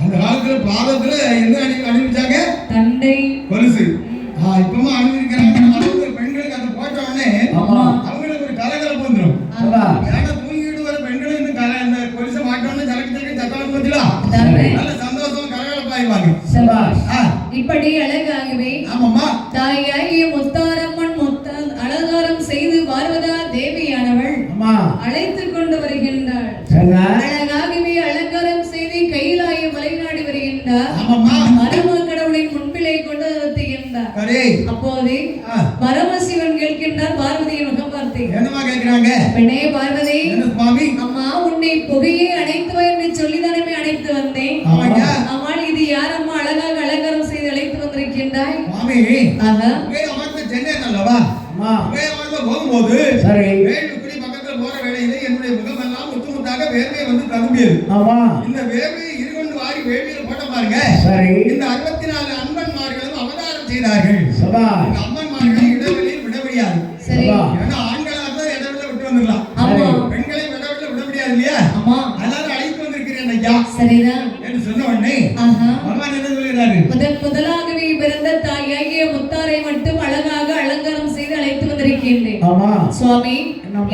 அந்த காலத்துல பாதத்துல என்ன அணிவிச்சாங்க? தண்டை கொலுசு. இப்பமா அணிவிக்கிறாங்க. பெண்களுக்கு அந்த போட்ட உடனே அவங்களுக்கு ஒரு கலகலப்பு வந்துடும். ஏன்னா தூங்கிட்டு வர பெண்கள் இந்த கொலுசை மாட்டோன்னு ஜலக்கு ஜலக்கு சத்தம் பத்திலா நல்ல சந்தோஷம் கலகலப்பாயிருவாங்க. இப்படி அழகாகவே தாயாகிய முத்தாரம்மன் அலங்காரம் செய்து பார்வதா தேவியானவள் அழைத்துக் கொண்டு வருகின்றாள். அழகாகவே அலங்காரம் செய்து கையிலாய மலைநாடி வருகின்றார். மரமக்கடவுளின் முன்பிலை கொண்டு நிறுத்துகின்றார். அப்போது பரமசிவன் கேட்கின்றார் பார்வதியின் முகம் பார்த்து. என்னமா கேட்கிறாங்க? பெண்ணே பார்வதி, அம்மா உன்னை புகையை அணைத்து என்று சொல்லிதானே அணைத்து வந்தேன். அம்மாள் இது யார் அம்மா அழகாக அலங்காரம் செய்து அழைத்து வந்திருக்கின்றாய்? போகும்போது வேள்விக்குடி பக்கத்துல போற வேளையில என்னுடைய முகம் எல்லாம் முத்து முத்தாக வேர்வை வந்து தகும்பியது. இந்த வேர்வையை இருகொண்டு வாரி வேள்வியில போட்ட பாருங்க. இந்த 64 அன்பன்மார்களும் அவதாரம் செய்தார்கள். இந்த அம்மன்மார்களை இடைவெளியில் விட முடியாது. ஏன்னா ஆண்களாக தான் இடைவெளியில விட்டு வந்துடலாம், பெண்களை இடைவெளியில விட முடியாது இல்லையா? அதனால அழைத்து வந்திருக்கிறேன் ஐயா என்று சொன்ன உடனே பகவான் என்ன சொல்கிறாரு? முதலாகவே பிறந்த தாயாகிய முத்தாரை மட்டும் அழகாக அலங்காரம் செய்து அழைத்து வந்திருக்கின்றேன். சுவாமி,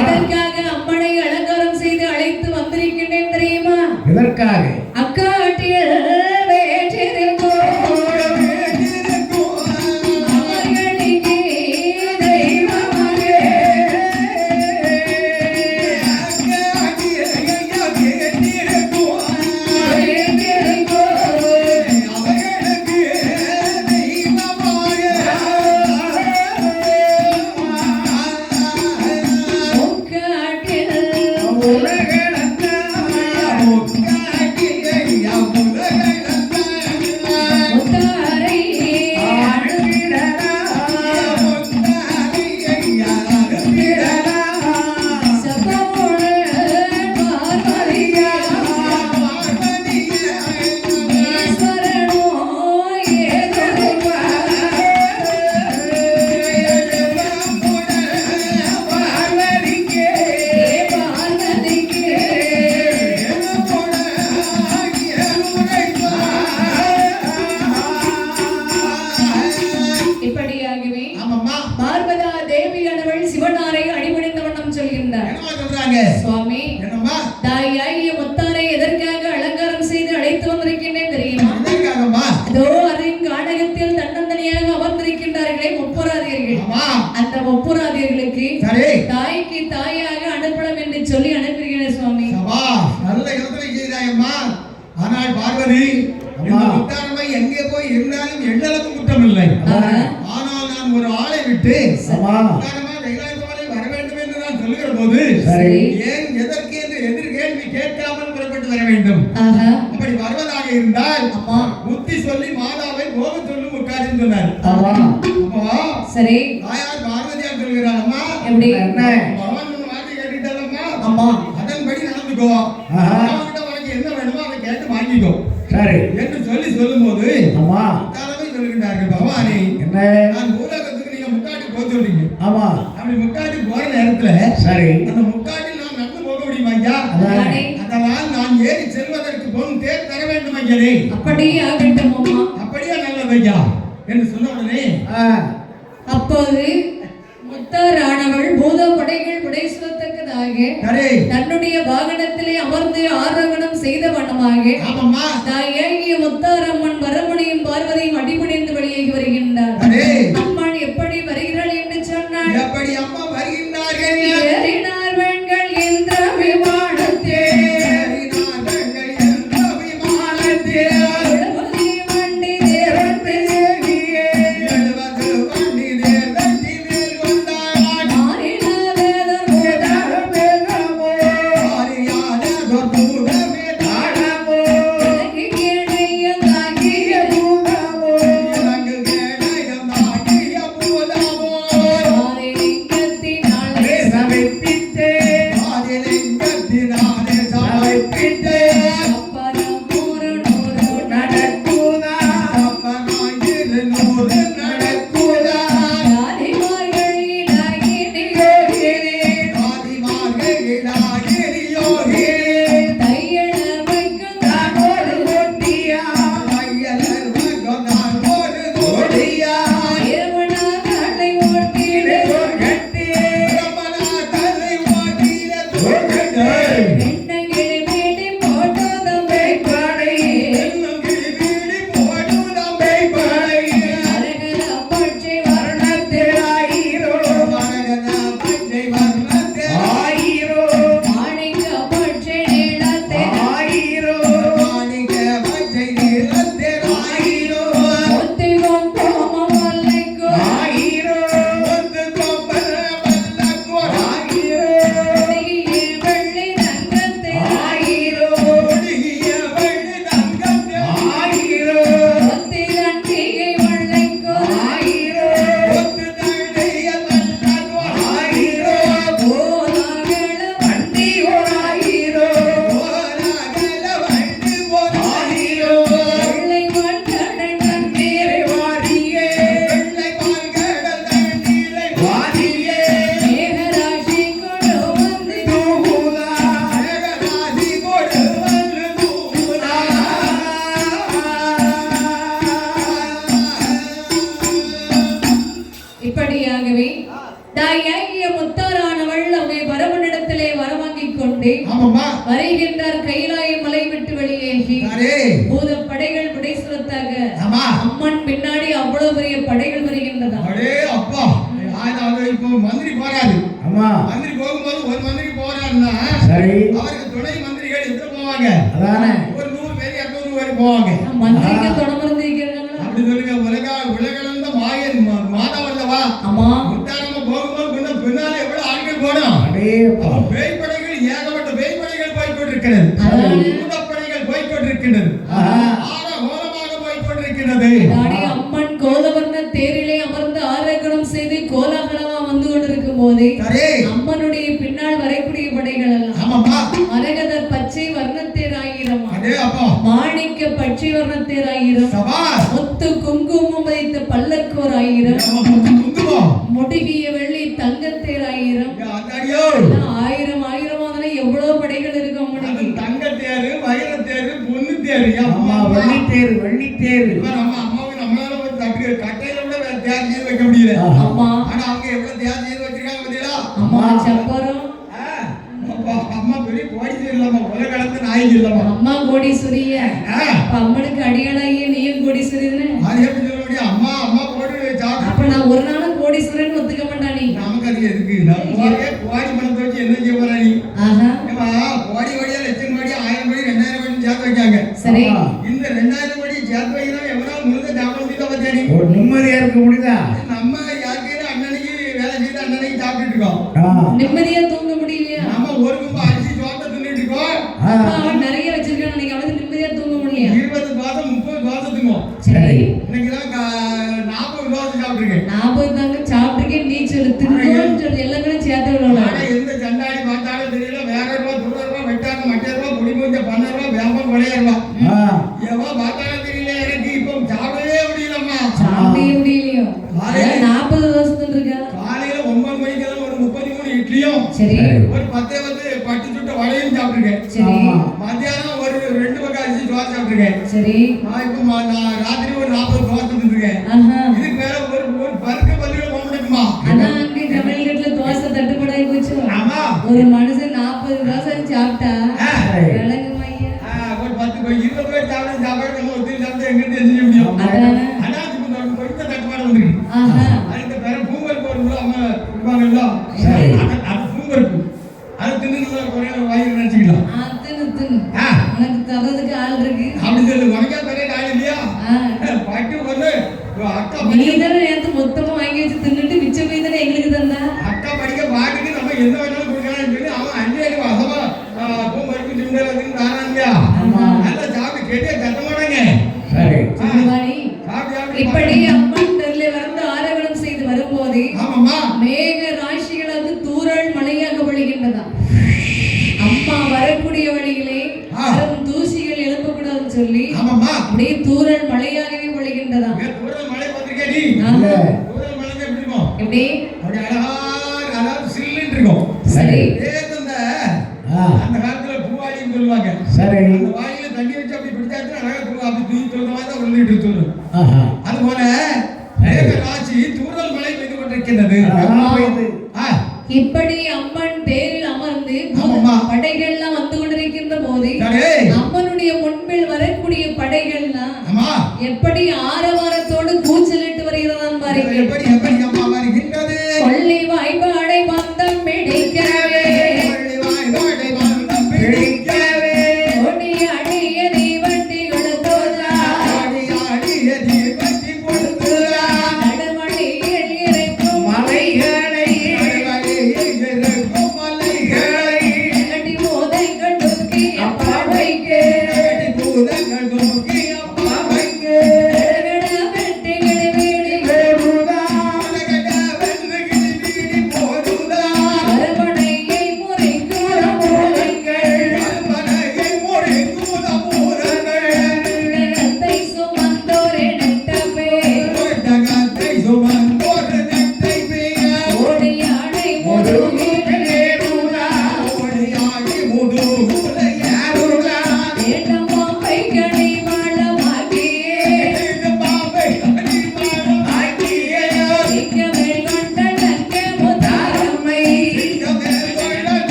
எதற்காக அம்மனை அலங்காரம் செய்து அழைத்து வந்திருக்கின்றேன் தெரியுமா? எதற்காக? அக்காட்டில் சுவாமி, தாயாகிய முத்தாரை எதற்காக அலங்காரம் செய்து அழைத்து வந்திருக்கின்றேன் தெரியுமா? அதோ அருங்காடகத்தில் தன்னந்தனியாக அமர்ந்திருக்கின்றார்களே முப்புராதியர்கள். அந்த முப்புராதியர்களுக்கு தாய்க்கு தாயாக அனுப்பலாம் என்று சொல்லி அனுப்புகிறேன் சுவாமி. நல்ல யோசனை செய்தாயம்மா. ஆனால் பார்வதி, முத்தாரமை எங்கே போய் இருந்தாலும் எண்ணளவு குற்றம் இல்லை. ஆனால் நான் ஒரு ஆளை விட்டு சொல்லுகிற போது ஏன் எதற்கு என்று எதிர் கேள்வி கேட்காமல் புறப்பட்டு வர வேண்டும். அப்படி வருவதாக இருந்தால் புத்தி சொல்லி மாதாவை போக சொல்லும் உட்காருன்னு சொன்னார். சரி, தாயார் பார்வதியார் சொல்கிறார், அம்மா பகவான் வார்த்தை கேட்டுட்டாலம்மா, அதன்படி நடந்துக்கோ, உனக்கு என்ன வேணுமோ அதை கேட்டு வாங்கிக்கோ என்று சொல்லி சொல்லும் போது தலைமை சொல்கின்றார்கள், பகவானே நான் பூலோகத்துக்கு நீங்க முக்காட்டி போக சொல்றீங்க. அப்படி முக்காட்டி போற நேரத்துல அந்த முக்காட்டில் நான் நடந்து போக முடியுமா ஐயா? அதனால் நான் ஏறி செல்வதற்கு பொன் தேர் தர வேண்டும் ஐயனே. அப்படியே ஆகட்டும் அம்மா. அப்படியே நல்லது ஐயா என்று சொன்ன உடனே அப்போது முத்தாரானவள் பூத படைகள் புடை சுத்தக்கதாக தன்னுடைய வாகனத்திலே அமர்ந்து ஆரோகணம் செய்த வண்ணமாக தாயாகிய முத்தாரம்மன் வரமணியும் பார்வதியும் அடிபணிந்து வெளியேறி வருகின்றார். அம்மன் எப்படி வருகிறாள் என்று சொன்னாள். எப்படி அம்மா வருகின்றார்கள்? ஏறினார் பெண்கள் என்ற விமானத்தே, ஆமாம்மா. வருகின்றார் கைலாய மலை விட்டு வெளியேகி சரி. பூத படைகள் புடைசுரத்தாக ஆமா. அம்மன் பின்னாடி அவ்வளவு பெரிய படைகள் வருகின்றதா. அடே அப்பா, அது இப்போ மந்திரி போறாரு. ஆமா. மந்திரி போகும்போது ஒரு மந்திரி போறாருன்னா சரி, அவருக்கு துணை மந்திரிகள் எத்தனை போவாங்க? அதானே. ஒரு 100 பேர் 200 பேர் போவாங்க. மந்திரிக்கு தொடர்ந்து இருக்கிறாங்களா? அப்படி சொல்லுங்க. உலகளந்த மாயன் மாதவல்லவா. ஆமா. முத்தாரமா போகும்போது பின்னால எவ்வளவு ஆட்கள் போனோம். அடே அப்பா. பேய்ப்படைகள் ஏகப்பட்ட பேய்ப்படைகள் போய்கொண்டிருக்கிறது. பூதப்படைகள் போய்கொண்டிருக்கின்றது. ஆரகோலமாக போய்கொண்டிருக்கிறது. அம்மன் கோலவர்ண தேரிலே அமர்ந்து ஆரோகணம் செய்து கோலாகலமா வந்து கொண்டிருக்கும் போதே அம்மனுடைய பின்னால் வரக்கூடிய படைகள் எல்லாம் மரகத பச்சை வர்ணத்தேர் 1000, மாணிக்க பச்சை வர்ணத்தேர் 1000, முத்து குங்குமம் வைத்த பல்லக்கோர் 1000, முடிகிய வெள்ளி தங்கத்தேர் 1000, 1000 எவ்வளவு படைகள் இருக்கு அம்மனுக்கு. தங்கத்தேரு, வைரத்தேரு, பொன்னுத்தேரு, வெள்ளித்தேரு, வெள்ளித்தேரு. கட்டையில கூட தியாகம் செய்து வைக்க முடியல. ஆமா. ஆனா அவங்க எவ்வளவு தியாகம் செய்து வச்சிருக்காங்க பாத்தீங்களா? அம்மா சப்பரம். அம்மா பெரிய கோடீஸ்வரி இல்லம்மா, உலகளந்த நாயகி இல்லம்மா. அம்மா கோடீஸ்வரிய. அம்மனுக்கு அடியாளாகிய நீயும் கோடீஸ்வரி தானே? அது எப்படி சொல்ல முடியும்? அம்மா அம்மா போட்டு சாப்பிட்டு. அப்ப நான் ஒரு நாளும் கோடீஸ்வரன் ஒத்துக்க மாட்டானே. நமக்கு அது எதுக்கு? நம்ம கோடி பணத்தை வச்சு என்ன செய்ய போறா நீ? கோடி கோடியா லட்சம் கோடி 1000 கோடி 2000 கோடி சேர்த்து வைக்காங்க. சரி. இந்த 2000 கோடி சேர்த்து வைக்கிறோம். எவ்வளவு முழுக்க சாப்பிட முடியுதா பத்தியாடி? ஒரு நிம்மதியா இருக்க முடியுதா? நம்ம யாருக்கையும் அண்ணனுக்கு வேலை செய்து அண்ணனைக்கு சாப்பிட்டு இருக்கோம். நிம்மதியா தூங்க முடியலையா? நம்ம ஒரு கும்பா அரிசி சோத்தை தின்னுட்டு இருக்கோம். அவன் நிறைய வச்சிருக்கான். நீங்க அவனுக்கு நிம்மதியா தூங்க முடியலையா? 20 தோசை 30 தோசை திங்கும். சரி. இன்னைக்கு தான் 40 தோசை சாப்பிட்டுருக்கேன். 40 தாங்க சாப்பிட்டுருக்கேன். நீ சொல்லு தின்னு சொல்லி எல்லாங்களும் சேர்த்து விடலாம். ஆனா எந்த சண்டாடி பார்த்தாலும் தெரியல. வேற ரூபா, துருவ ரூபா, வெட்டாங்க மட்டை ரூபா, பொடி மூஞ்ச 12 ரூபா, வியாபாரம் கொலையா ரூபா. எவ்வளோ பார்த்தாலும் தெரியல. எனக்கு இப்போ சாப்பிடவே முடியலம்மா. சாப்பிடவே முடியலையோ? 40 தோசை தின்னுருக்கா? காலையில 9 மணிக்கெல்லாம் ஒரு 33 இட்லியும், சரி, ஒரு 10 பட்டு சுட்ட வடையும் சாப்பிட்டுருக்கேன். சரி. மத்தியானம் ஒரு 2 பக்கம் அரிசி தோசை சாப்பிட்டுருக்கேன். சரி. இப்போ நான் ராத்திரி ஒரு 40 தோசை தின்னுருக்கேன். இதுக்கு மேல ஒரு பருக்க பல்லுல போக முடியுமா? அதான் அங்கே தமிழ்நாட்டுல தோசை தட்டுப்படாய் போச்சு. ஆமா. ஒரு மனுஷன் 40 தோசை சாப்பிட்டா விளங்குமா ஐயா? ஒரு 10 20 பேர் சாப்பிட சாப்பாடு நம்ம ஒருத்தர் சாப்பிட்டு எங்கிருந்து என்ன செய்ய முடியும்? ஆனா இப்போ கொஞ்சம் தட்டுப்பாடு வந்துருக்கு. அதுக்கு வேற பூங்கல் போடுறோம். அம்மா இருப்பாங்கல்ல, அது பூங்கல். அது தின்னு குறைய வாங்கி நினைச்சுக்கலாம். உனக்கு தர்றதுக்கு ஆள் இருக்கு அப்படின்னு சொல்லு. உனக்கே பெரிய ஆள் இல்லையா? பாட்டு வந்து அக்கா நீதானே நேற்று மொத்தமா வாங்கி வச்சு தின்னுட்டு மிச்சம் போய் தானே எங்களுக்கு தந்தா. அக்கா படிக்க பாட்டுக்கு நம்ம என்ன வேணாலும் கொடுக்கலாம்னு சொல்லி அவன் அஞ்சு வசமா பூங்கலுக்கு நிம்மதியா வந்து தாராங்க. நல்லா சாப்பிட்டு கேட்டே கட்ட மாட்டாங்க. இப்படி அம்மன் தெருல வந்து ஆரோகணம் செய்து வரும்போது மேக ராசிகள் வந்து தூறல் மழையாக பொழிகின்றதா. அம்மா வரக்கூடிய வழியிலே தூசிகள் எழுப்பக்கூடாதுன்னு சொல்லி அப்படியே தூறல் மழையாகவே பொழிகின்றதா. தூறல் மழை பார்த்திருக்கேன் நீ? தூறல் மழை எப்படி இருக்கும்? எப்படி? அதாவது சில்லுன்னு இருக்கும். சரி. அந்த காலத்துல பூவாளின்னு சொல்லுவாங்க. சரி. அந்த வாளியில தண்ணி வச்சு அப்படி பிடிச்சாச்சுன்னா அழகா அப்படி தூக்கி சொல்ற மாதிரி தான் விழுந்துட்டு தூரும். அதுபோல மேக ராசி தூறல் மழை பெய்து கொண்டிருக்கின்றது. இப்படி அம்மன் தேரில் அமர்ந்து படைகள்லாம் வந்து கொண்டிருக்கின்ற போது அம்மனுடைய முன்பில் வரக்கூடிய படைகள்லாம் எப்படி ஆரவாரத்தோடு கூச்சலிட்டு வருகிறதான் பாருங்கள். கொள்ளை வாய்ப்பாடை பந்தம் பிடிக்கவே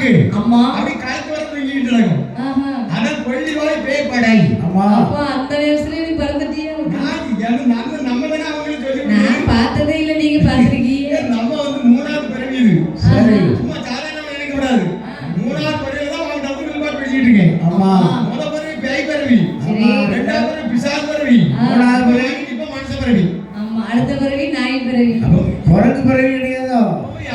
நாக்கு அம்மா அப்படி காய்க்கு வர தூங்கிட்டு இருக்கும் ஆஹா அதான் கொள்ளிவாய் பேய்படை ஆமா அப்ப அந்த நேரத்துல நீ பிறந்துட்டியா நம்ம தானே அவங்களுக்கு சொல்லி நான் பார்த்ததே இல்ல நீங்க பாத்திருக்கீங்க நம்ம வந்து மூணாவது பிறவி இது சரி சும்மா சாதாரணமா நினைக்க கூடாது மூணாவது பிறவில தான் அவன் டபுள் பாட்டு பேசிட்டு இருக்கேன் ஆமா முத பிறவி பேய் பிறவி சரி ரெண்டாவது பிறவி பிசாசு பிறவி மூணாவது பிறவி இப்ப மனுஷ பிறவி ஆமா அடுத்த பிறவி நாய் பிறவி அப்போ குரங்கு பிறவி கிடையாதோ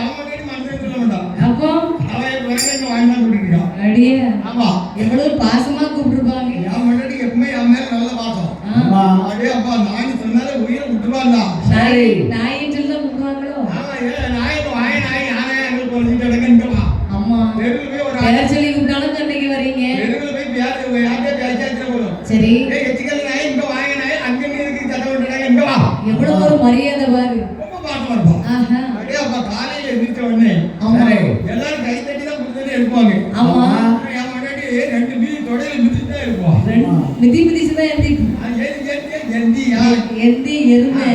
அவன் கேட்டு மனுஷன் சொல்ல மாட்டான் அப்போ அவன் பிறகு வாங்கி கூட்டிருக்கான் அடியே ஆமா எவ்வளவு பாசமா கூப்பிட்டுருப்பாங்க என் முன்னாடி எப்பவுமே என் மேல நல்ல பாசம் ஆமா அடே அப்பா நாய் சொன்னாலே உயிரை விட்டுருவாங்களா சரி நாயின்னு சொல்ல கூப்பிடுவாங்களோ ஆமா நாய் வாய நாய் யானை அங்க குறைஞ்சிட்டு கிடக்குன்னு அம்மா தெருவில் போய் ஒரு பேர சொல்லி கூப்பிட்டாலும் சண்டைக்கு வர்றீங்க தெருவில் போய் யார்கிட்ட பேசியாச்சுன்னா போதும் சரி ஏய் எச்சிக்கல் நாய் இங்க வாய நாய் அங்க நீ இருக்கு சத்தம் விட்டுறாங்க இங்க வா எவ்வளவு ஒரு மரியாதை பாரு ரொம்ப பாசமா இருப்பான் ஆஹா அடே அப்பா காலையில எந்திரிச்ச உடனே ஆமா சரி எல்லாரும் கை தட்டி தான் கொடுத்துட்டே இருப்பாங்க ஆமா என் முன்னாடி ரெண்டு மீதி தொடையில மிதிச்சுட்டு தான் இருப்போம் மிதி மிதிச்சுதான் எந்திக்கும் எந்தியா எந்தி எருமை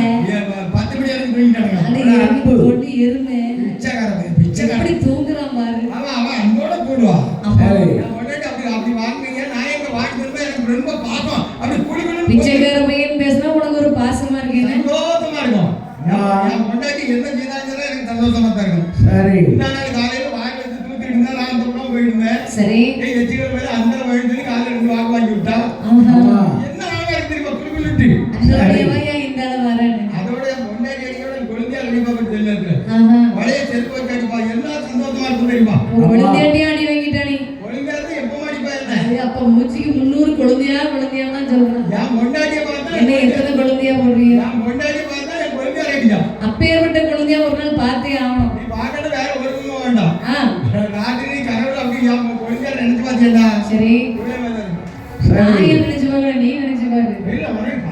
10 மணி வரைக்கும் தூங்கிட்டாங்க அந்த எருமை கொண்டு எருமை பிச்சைக்காரன் எப்படி தூங்குறான் பாரு அவன் அன்போட போடுவான் ஆமா சரி அப்படி வாங்குனீங்க நான் எங்க வாங்கிட்டு எனக்கு ரொம்ப பாசம் அப்படி குடுக்கணும் பிச்சைக்கார பையன் பேசினா உனக்கு ஒரு பாசமா இருக்கேன் சந்தோஷமா இருக்கும் என் பொண்டாட்டி என்ன செய்தாங்கன்னா எனக்கு சந்தோஷமா தான் இருக்கும் சரி இந்த நாள் காலையில வாங்கி வச்சு தூக்கிட்டு இருந்தா நான் அந்த பக்கம் போயிருந்தேன் சரி எச்சிகள் மேல அந்த வயது காலையில 2 வாக்கு வாங்கி விட்டா ஆஹா என்ன வாங்க தெரியுமா குடுக்கலுட்டு அந்த வயா இந்த வரேன்னு அதோட என் பொண்டாட்டி அடியோட குழந்தையா கண்டிப்பா போய் தெரியல ஆஹா பழைய செருப்பு வச்சு அடிப்பா என்ன சந்தோஷமா இருக்கும் தெரியுமா குழந்தையாட்டி அடி வாங்கிட்டா நீ குழந்தையா எப்போ அடிப்பா என்ன அது அப்ப மூச்சுக்கு 300 குழந்தையா தான் சொல்றேன் என் பொண்டாட்டியை பார்த்தா என்ன எத்தனை குழந்தையா போடுறீங்க என் பொண்டாட்டியை பார்த்தா என் குழந்தையா அடிக்கா அப்பேற்பட்ட குழந்தையா ஒரு நாள் பார்த்தே ஆகணும் நீ பார்க்கறது வேற ஒருத்தரும் வேண்டாம் ஆ ராத்திரி கனவுல அப்படி என் குழந்தையா நினைச்சு பாத்தியடா சரி இவ்வளவு நான் என்ன நினைச்சு பாக்குறேன் நீ நினைச்சு பாரு இல்ல உனக்கு